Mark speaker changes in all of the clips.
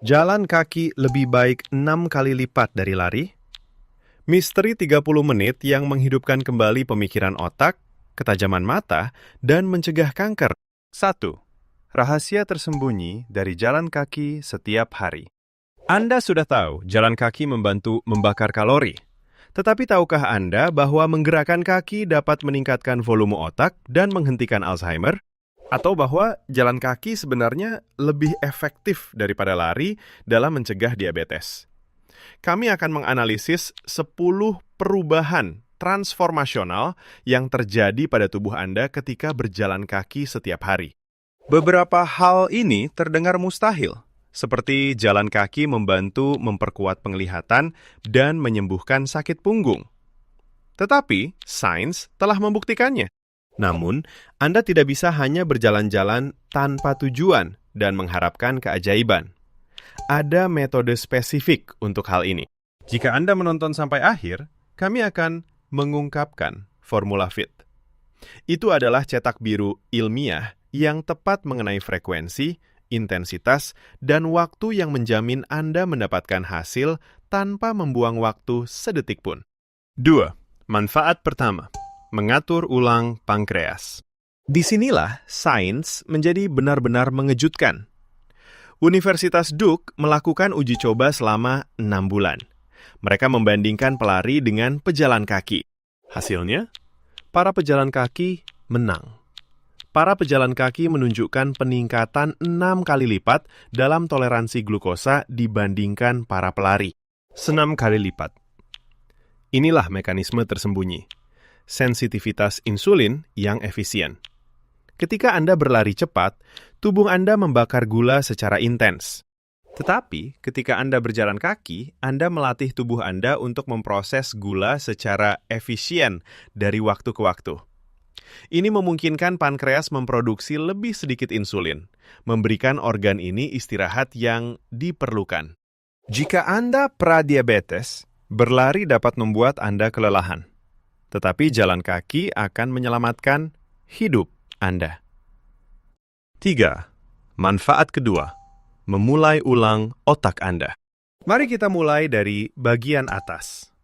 Speaker 1: Jalan kaki lebih baik 6 kali lipat dari lari? Misteri 30 menit yang menghidupkan kembali pemikiran otak, ketajaman mata, dan mencegah kanker.
Speaker 2: 1. Rahasia tersembunyi dari jalan kaki setiap hari.
Speaker 1: Anda sudah tahu jalan kaki membantu membakar kalori. Tetapi tahukah Anda bahwa menggerakkan kaki dapat meningkatkan volume otak dan menghentikan Alzheimer? Atau bahwa jalan kaki sebenarnya lebih efektif daripada lari dalam mencegah diabetes? Kami akan menganalisis 10 perubahan transformasional yang terjadi pada tubuh Anda ketika berjalan kaki setiap hari.
Speaker 2: Beberapa hal ini terdengar mustahil, seperti jalan kaki membantu memperkuat penglihatan dan menyembuhkan sakit punggung.
Speaker 1: Tetapi, sains telah membuktikannya. Namun, Anda tidak bisa hanya berjalan-jalan tanpa tujuan dan mengharapkan keajaiban. Ada metode spesifik untuk hal ini. Jika Anda menonton sampai akhir, kami akan mengungkapkan formula FIT. Itu adalah cetak biru ilmiah yang tepat mengenai frekuensi, intensitas, dan waktu yang menjamin Anda mendapatkan hasil tanpa membuang waktu sedetik pun. 2. Manfaat pertama. Mengatur ulang pankreas. Disinilah sains menjadi benar-benar mengejutkan. Universitas Duke melakukan uji coba selama 6 bulan. Mereka membandingkan pelari dengan pejalan kaki. Hasilnya, para pejalan kaki menang. Para pejalan kaki menunjukkan peningkatan 6 kali lipat dalam toleransi glukosa dibandingkan para pelari. 6 kali lipat. Inilah mekanisme tersembunyi. Sensitivitas insulin yang efisien. Ketika Anda berlari cepat, tubuh Anda membakar gula secara intens. Tetapi, ketika Anda berjalan kaki, Anda melatih tubuh Anda untuk memproses gula secara efisien dari waktu ke waktu. Ini memungkinkan pankreas memproduksi lebih sedikit insulin, memberikan organ ini istirahat yang diperlukan. Jika Anda pradiabetes, berlari dapat membuat Anda kelelahan. Tetapi jalan kaki akan menyelamatkan hidup Anda. 3. Manfaat kedua. Memulai ulang otak Anda. Mari kita mulai dari bagian atas.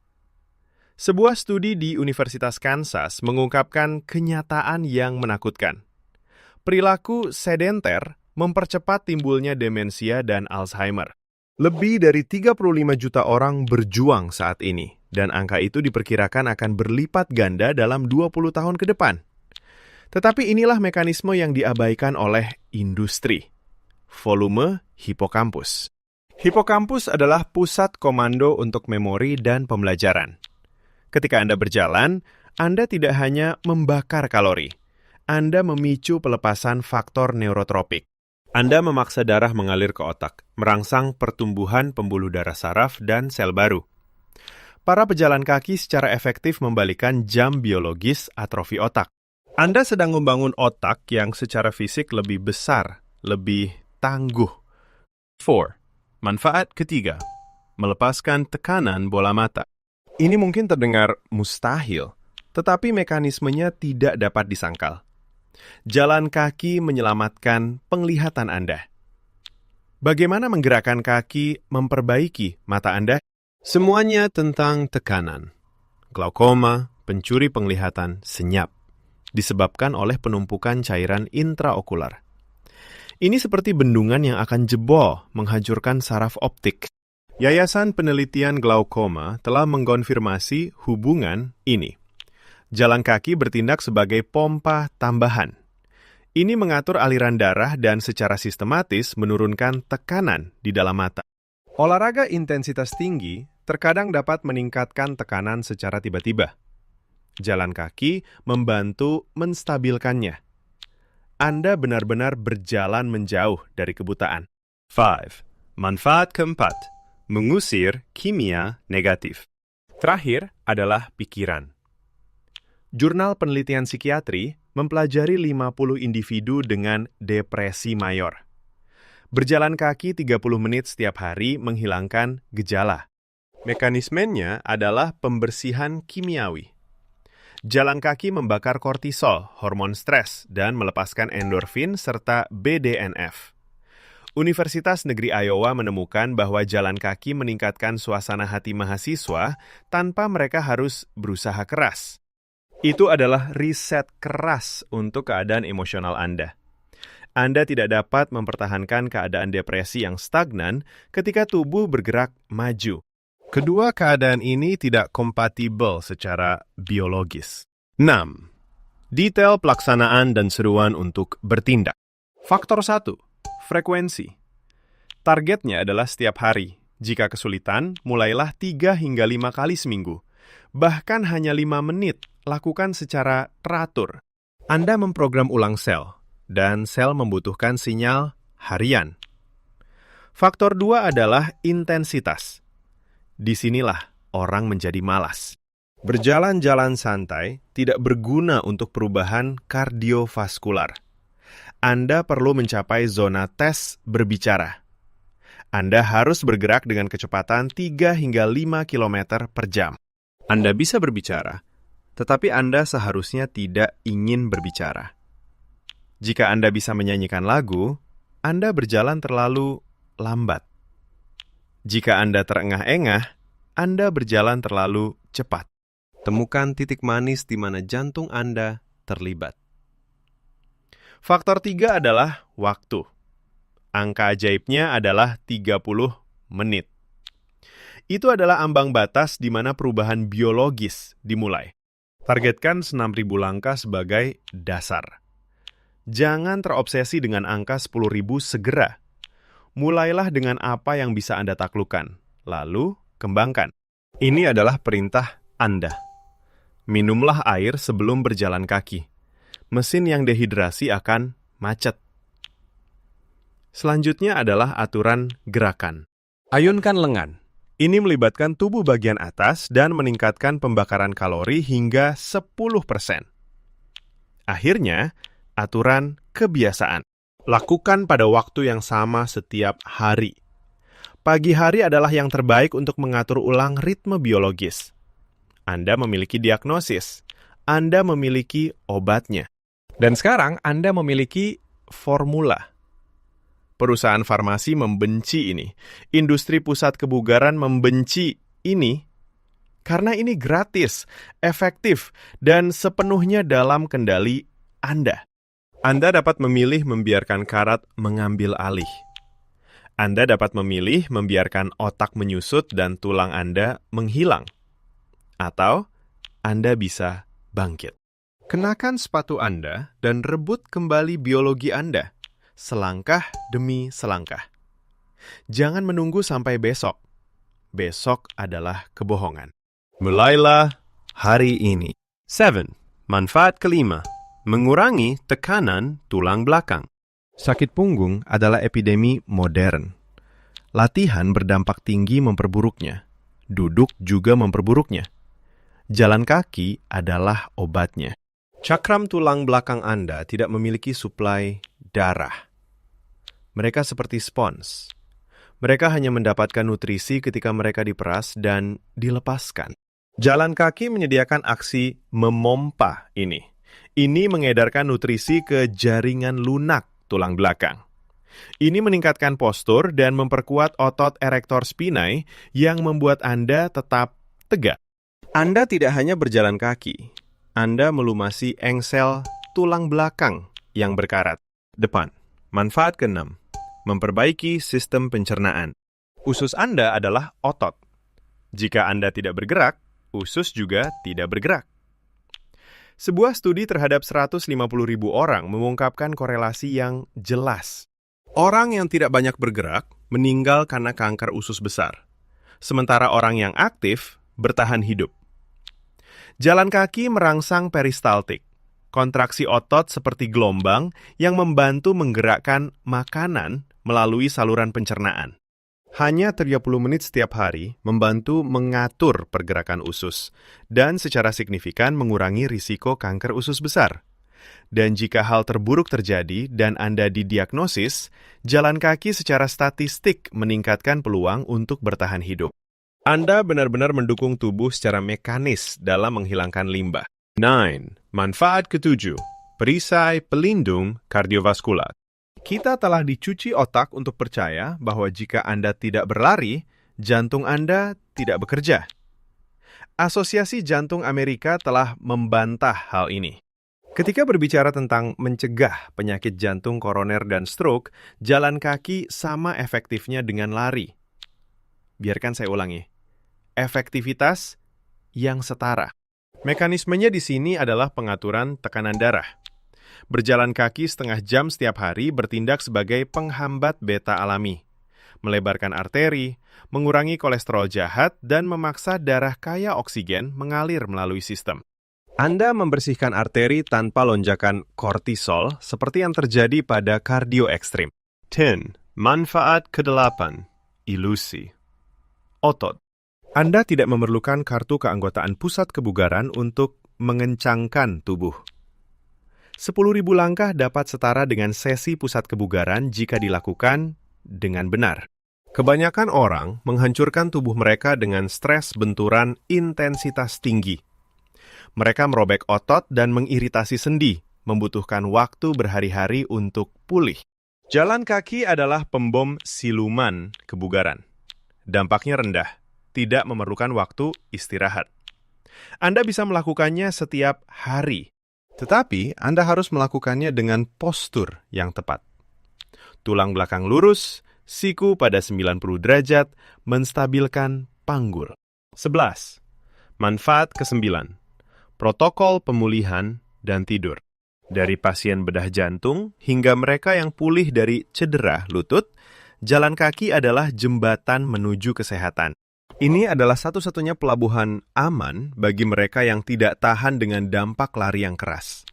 Speaker 1: Sebuah studi di Universitas Kansas mengungkapkan kenyataan yang menakutkan. Perilaku sedenter mempercepat timbulnya demensia dan Alzheimer. Lebih dari 35 juta orang berjuang saat ini, dan angka itu diperkirakan akan berlipat ganda dalam 20 tahun ke depan. Tetapi inilah mekanisme yang diabaikan oleh industri. Volume hipokampus. Hipokampus adalah pusat komando untuk memori dan pembelajaran. Ketika Anda berjalan, Anda tidak hanya membakar kalori. Anda memicu pelepasan faktor neurotropik. Anda memaksa darah mengalir ke otak, merangsang pertumbuhan pembuluh darah saraf dan sel baru. Para pejalan kaki secara efektif membalikan jam biologis atrofi otak. Anda sedang membangun otak yang secara fisik lebih besar, lebih tangguh. 4. Manfaat ketiga. Melepaskan tekanan bola mata. Ini mungkin terdengar mustahil, tetapi mekanismenya tidak dapat disangkal. Jalan kaki menyelamatkan penglihatan Anda. Bagaimana menggerakkan kaki memperbaiki mata Anda? Semuanya tentang tekanan. Glaukoma, pencuri penglihatan, senyap, disebabkan oleh penumpukan cairan intraokular. Ini seperti bendungan yang akan jebol, menghancurkan saraf optik. Yayasan Penelitian Glaukoma telah mengkonfirmasi hubungan ini. Jalan kaki bertindak sebagai pompa tambahan. Ini mengatur aliran darah dan secara sistematis menurunkan tekanan di dalam mata. Olahraga intensitas tinggi terkadang dapat meningkatkan tekanan secara tiba-tiba. Jalan kaki membantu menstabilkannya. Anda benar-benar berjalan menjauh dari kebutaan. 5. Manfaat keempat. Mengusir kimia negatif. Terakhir adalah pikiran. Jurnal Penelitian Psikiatri mempelajari 50 individu dengan depresi mayor. Berjalan kaki 30 menit setiap hari menghilangkan gejala. Mekanismenya adalah pembersihan kimiawi. Jalan kaki membakar kortisol, hormon stres, dan melepaskan endorfin serta BDNF. Universitas Negeri Iowa menemukan bahwa jalan kaki meningkatkan suasana hati mahasiswa tanpa mereka harus berusaha keras. Itu adalah riset keras untuk keadaan emosional Anda. Anda tidak dapat mempertahankan keadaan depresi yang stagnan ketika tubuh bergerak maju. Kedua keadaan ini tidak kompatibel secara biologis. 6. Detail pelaksanaan dan seruan untuk bertindak. Faktor 1. Frekuensi. Targetnya adalah setiap hari. Jika kesulitan, mulailah 3 hingga 5 kali seminggu. Bahkan hanya 5 menit, lakukan secara teratur. Anda memprogram ulang sel, dan sel membutuhkan sinyal harian. Faktor 2 adalah intensitas. Disinilah orang menjadi malas. Berjalan-jalan santai tidak berguna untuk perubahan kardiovaskular. Anda perlu mencapai zona tes berbicara. Anda harus bergerak dengan kecepatan 3 hingga 5 km per jam. Anda bisa berbicara, tetapi Anda seharusnya tidak ingin berbicara. Jika Anda bisa menyanyikan lagu, Anda berjalan terlalu lambat. Jika Anda terengah-engah, Anda berjalan terlalu cepat. Temukan titik manis di mana jantung Anda terlibat. Faktor 3 adalah waktu. Angka ajaibnya adalah 30 menit. Itu adalah ambang batas di mana perubahan biologis dimulai. Targetkan 6.000 langkah sebagai dasar. Jangan terobsesi dengan angka 10.000 segera. Mulailah dengan apa yang bisa Anda taklukkan, lalu kembangkan. Ini adalah perintah Anda. Minumlah air sebelum berjalan kaki. Mesin yang dehidrasi akan macet. Selanjutnya adalah aturan gerakan. Ayunkan lengan. Ini melibatkan tubuh bagian atas dan meningkatkan pembakaran kalori hingga 10%. Akhirnya, aturan kebiasaan. Lakukan pada waktu yang sama setiap hari. Pagi hari adalah yang terbaik untuk mengatur ulang ritme biologis. Anda memiliki diagnosis. Anda memiliki obatnya. Dan sekarang Anda memiliki formula. Perusahaan farmasi membenci ini. Industri pusat kebugaran membenci ini. Karena ini gratis, efektif, dan sepenuhnya dalam kendali Anda. Anda dapat memilih membiarkan karat mengambil alih. Anda dapat memilih membiarkan otak menyusut dan tulang Anda menghilang. Atau Anda bisa bangkit. Kenakan sepatu Anda dan rebut kembali biologi Anda, selangkah demi selangkah. Jangan menunggu sampai besok. Besok adalah kebohongan. Mulailah hari ini. 7. Manfaat kelima. Mengurangi tekanan tulang belakang. Sakit punggung adalah epidemi modern. Latihan berdampak tinggi memperburuknya. Duduk juga memperburuknya. Jalan kaki adalah obatnya. Cakram tulang belakang Anda tidak memiliki suplai darah. Mereka seperti spons. Mereka hanya mendapatkan nutrisi ketika mereka diperas dan dilepaskan. Jalan kaki menyediakan aksi memompa ini. Ini mengedarkan nutrisi ke jaringan lunak tulang belakang. Ini meningkatkan postur dan memperkuat otot erector spinae yang membuat Anda tetap tegak. Anda tidak hanya berjalan kaki. Anda melumasi engsel tulang belakang yang berkarat. Depan. Manfaat ke-6. Memperbaiki sistem pencernaan. Usus Anda adalah otot. Jika Anda tidak bergerak, usus juga tidak bergerak. Sebuah studi terhadap 150.000 orang mengungkapkan korelasi yang jelas. Orang yang tidak banyak bergerak meninggal karena kanker usus besar. Sementara orang yang aktif bertahan hidup. Jalan kaki merangsang peristaltik, kontraksi otot seperti gelombang yang membantu menggerakkan makanan melalui saluran pencernaan. Hanya 30 menit setiap hari membantu mengatur pergerakan usus dan secara signifikan mengurangi risiko kanker usus besar. Dan jika hal terburuk terjadi dan Anda didiagnosis, jalan kaki secara statistik meningkatkan peluang untuk bertahan hidup. Anda benar-benar mendukung tubuh secara mekanis dalam menghilangkan limbah. 9. Manfaat ke-7. Perisai pelindung kardiovaskular. Kita telah dicuci otak untuk percaya bahwa jika Anda tidak berlari, jantung Anda tidak bekerja. Asosiasi Jantung Amerika telah membantah hal ini. Ketika berbicara tentang mencegah penyakit jantung koroner dan stroke, jalan kaki sama efektifnya dengan lari. Biarkan saya ulangi. Efektivitas yang setara. Mekanismenya di sini adalah pengaturan tekanan darah. Berjalan kaki setengah jam setiap hari bertindak sebagai penghambat beta alami, melebarkan arteri, mengurangi kolesterol jahat, dan memaksa darah kaya oksigen mengalir melalui sistem. Anda membersihkan arteri tanpa lonjakan kortisol seperti yang terjadi pada kardio ekstrim. 10. Manfaat ke-8. Ilusi. Otot. Anda tidak memerlukan kartu keanggotaan pusat kebugaran untuk mengencangkan tubuh. 10.000 langkah dapat setara dengan sesi pusat kebugaran jika dilakukan dengan benar. Kebanyakan orang menghancurkan tubuh mereka dengan stres benturan intensitas tinggi. Mereka merobek otot dan mengiritasi sendi, membutuhkan waktu berhari-hari untuk pulih. Jalan kaki adalah pembom siluman kebugaran. Dampaknya rendah, tidak memerlukan waktu istirahat. Anda bisa melakukannya setiap hari, tetapi Anda harus melakukannya dengan postur yang tepat. Tulang belakang lurus, siku pada 90 derajat, menstabilkan panggul. 11. Manfaat ke-9. Protokol pemulihan dan tidur. Dari pasien bedah jantung hingga mereka yang pulih dari cedera lutut, jalan kaki adalah jembatan menuju kesehatan. Ini adalah satu-satunya pelabuhan aman bagi mereka yang tidak tahan dengan dampak lari yang keras.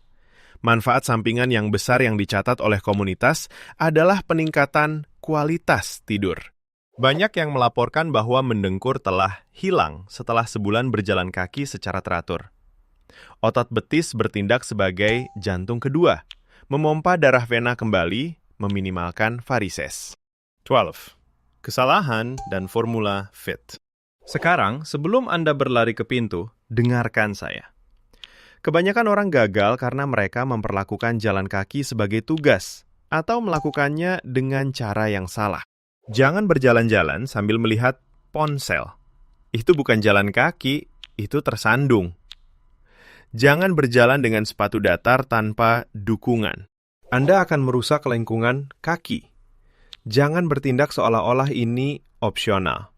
Speaker 1: Manfaat sampingan yang besar yang dicatat oleh komunitas adalah peningkatan kualitas tidur. Banyak yang melaporkan bahwa mendengkur telah hilang setelah sebulan berjalan kaki secara teratur. Otot betis bertindak sebagai jantung kedua, memompa darah vena kembali, meminimalkan varises. 12. Kesalahan dan formula FIT. Sekarang, sebelum Anda berlari ke pintu, dengarkan saya. Kebanyakan orang gagal karena mereka memperlakukan jalan kaki sebagai tugas atau melakukannya dengan cara yang salah. Jangan berjalan-jalan sambil melihat ponsel. Itu bukan jalan kaki, itu tersandung. Jangan berjalan dengan sepatu datar tanpa dukungan. Anda akan merusak lengkungan kaki. Jangan bertindak seolah-olah ini opsional.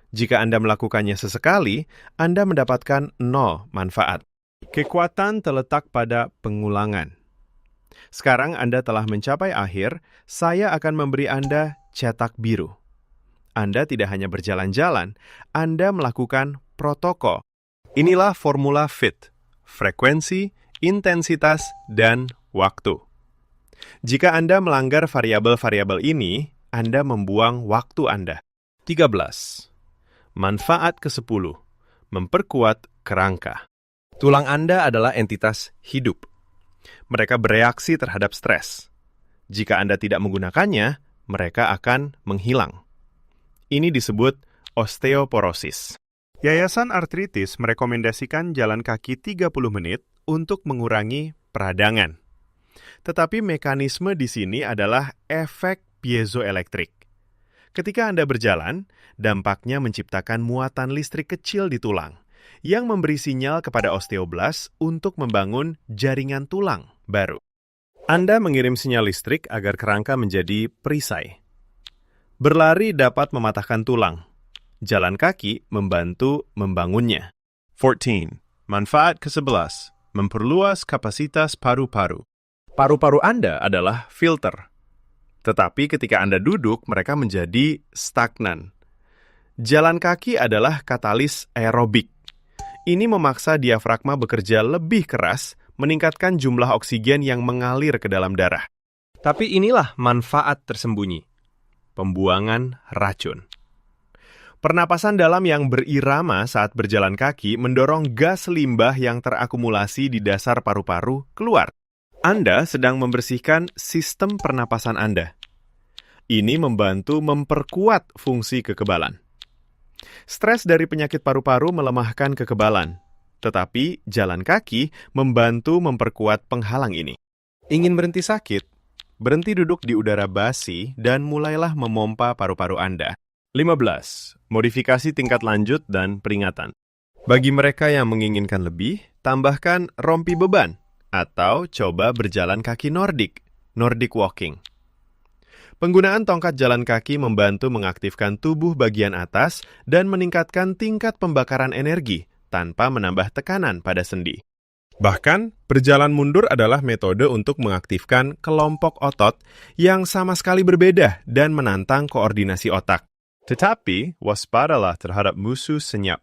Speaker 1: Jika Anda melakukannya sesekali, Anda mendapatkan 0 manfaat. Kekuatan terletak pada pengulangan. Sekarang Anda telah mencapai akhir, saya akan memberi Anda cetak biru. Anda tidak hanya berjalan-jalan, Anda melakukan protokol. Inilah formula FIT, frekuensi, intensitas, dan waktu. Jika Anda melanggar variabel-variabel ini, Anda membuang waktu Anda. 13. Manfaat ke-10. Memperkuat kerangka. Tulang Anda adalah entitas hidup. Mereka bereaksi terhadap stres. Jika Anda tidak menggunakannya, mereka akan menghilang. Ini disebut osteoporosis. Yayasan Artritis merekomendasikan jalan kaki 30 menit untuk mengurangi peradangan. Tetapi mekanisme di sini adalah efek piezoelektrik. Ketika Anda berjalan, dampaknya menciptakan muatan listrik kecil di tulang yang memberi sinyal kepada osteoblas untuk membangun jaringan tulang baru. Anda mengirim sinyal listrik agar kerangka menjadi perisai. Berlari dapat mematahkan tulang. Jalan kaki membantu membangunnya. 14. Manfaat ke-11. Memperluas kapasitas paru-paru. Paru-paru Anda adalah filter. Tetapi ketika Anda duduk, mereka menjadi stagnan. Jalan kaki adalah katalis aerobik. Ini memaksa diafragma bekerja lebih keras, meningkatkan jumlah oksigen yang mengalir ke dalam darah. Tapi inilah manfaat tersembunyi. Pembuangan racun. Pernapasan dalam yang berirama saat berjalan kaki mendorong gas limbah yang terakumulasi di dasar paru-paru keluar. Anda sedang membersihkan sistem pernapasan Anda. Ini membantu memperkuat fungsi kekebalan. Stres dari penyakit paru-paru melemahkan kekebalan, tetapi jalan kaki membantu memperkuat penghalang ini. Ingin berhenti sakit? Berhenti duduk di udara basi dan mulailah memompa paru-paru Anda. 15. Modifikasi tingkat lanjut dan peringatan. Bagi mereka yang menginginkan lebih, tambahkan rompi beban atau coba berjalan kaki Nordic walking. Penggunaan tongkat jalan kaki membantu mengaktifkan tubuh bagian atas dan meningkatkan tingkat pembakaran energi tanpa menambah tekanan pada sendi. Bahkan, berjalan mundur adalah metode untuk mengaktifkan kelompok otot yang sama sekali berbeda dan menantang koordinasi otak. Tetapi, waspadalah terhadap musuh senyap,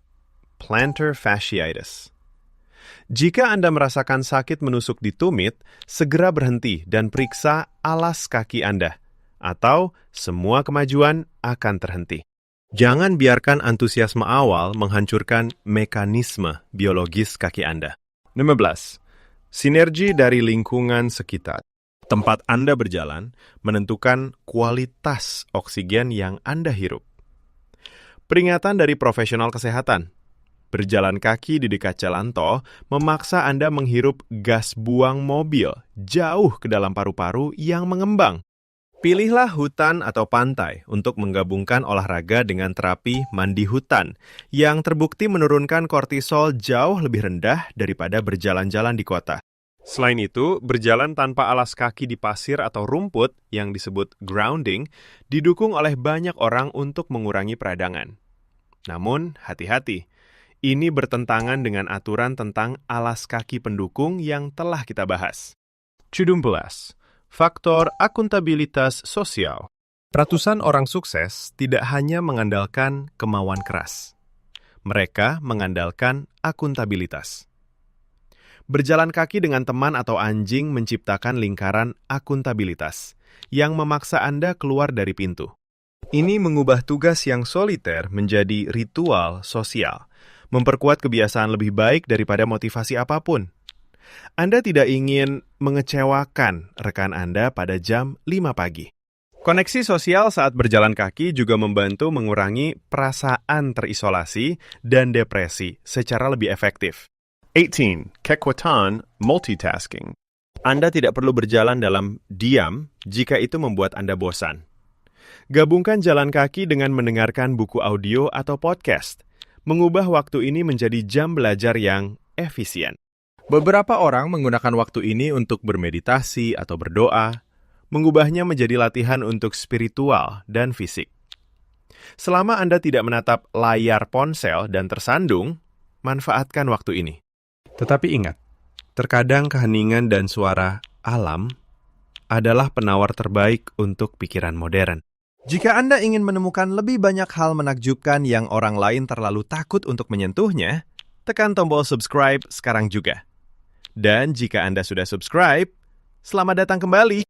Speaker 1: plantar fasciitis. Jika Anda merasakan sakit menusuk di tumit, segera berhenti dan periksa alas kaki Anda, atau semua kemajuan akan terhenti. Jangan biarkan antusiasme awal menghancurkan mekanisme biologis kaki Anda. 15. Sinergi dari lingkungan sekitar. Tempat Anda berjalan menentukan kualitas oksigen yang Anda hirup. Peringatan dari profesional kesehatan. Berjalan kaki di dekat jalan tol memaksa Anda menghirup gas buang mobil jauh ke dalam paru-paru yang mengembang. Pilihlah hutan atau pantai untuk menggabungkan olahraga dengan terapi mandi hutan yang terbukti menurunkan kortisol jauh lebih rendah daripada berjalan-jalan di kota. Selain itu, berjalan tanpa alas kaki di pasir atau rumput yang disebut grounding didukung oleh banyak orang untuk mengurangi peradangan. Namun, hati-hati. Ini bertentangan dengan aturan tentang alas kaki pendukung yang telah kita bahas. 17. Faktor akuntabilitas sosial. Ratusan orang sukses tidak hanya mengandalkan kemauan keras. Mereka mengandalkan akuntabilitas. Berjalan kaki dengan teman atau anjing menciptakan lingkaran akuntabilitas yang memaksa Anda keluar dari pintu. Ini mengubah tugas yang soliter menjadi ritual sosial, memperkuat kebiasaan lebih baik daripada motivasi apapun. Anda tidak ingin mengecewakan rekan Anda pada jam 5 pagi. Koneksi sosial saat berjalan kaki juga membantu mengurangi perasaan terisolasi dan depresi secara lebih efektif. 18. Kekuatan multitasking. Anda tidak perlu berjalan dalam diam jika itu membuat Anda bosan. Gabungkan jalan kaki dengan mendengarkan buku audio atau podcast. Mengubah waktu ini menjadi jam belajar yang efisien. Beberapa orang menggunakan waktu ini untuk bermeditasi atau berdoa, mengubahnya menjadi latihan untuk spiritual dan fisik. Selama Anda tidak menatap layar ponsel dan tersandung, manfaatkan waktu ini. Tetapi ingat, terkadang keheningan dan suara alam adalah penawar terbaik untuk pikiran modern. Jika Anda ingin menemukan lebih banyak hal menakjubkan yang orang lain terlalu takut untuk menyentuhnya, tekan tombol subscribe sekarang juga. Dan jika Anda sudah subscribe, selamat datang kembali.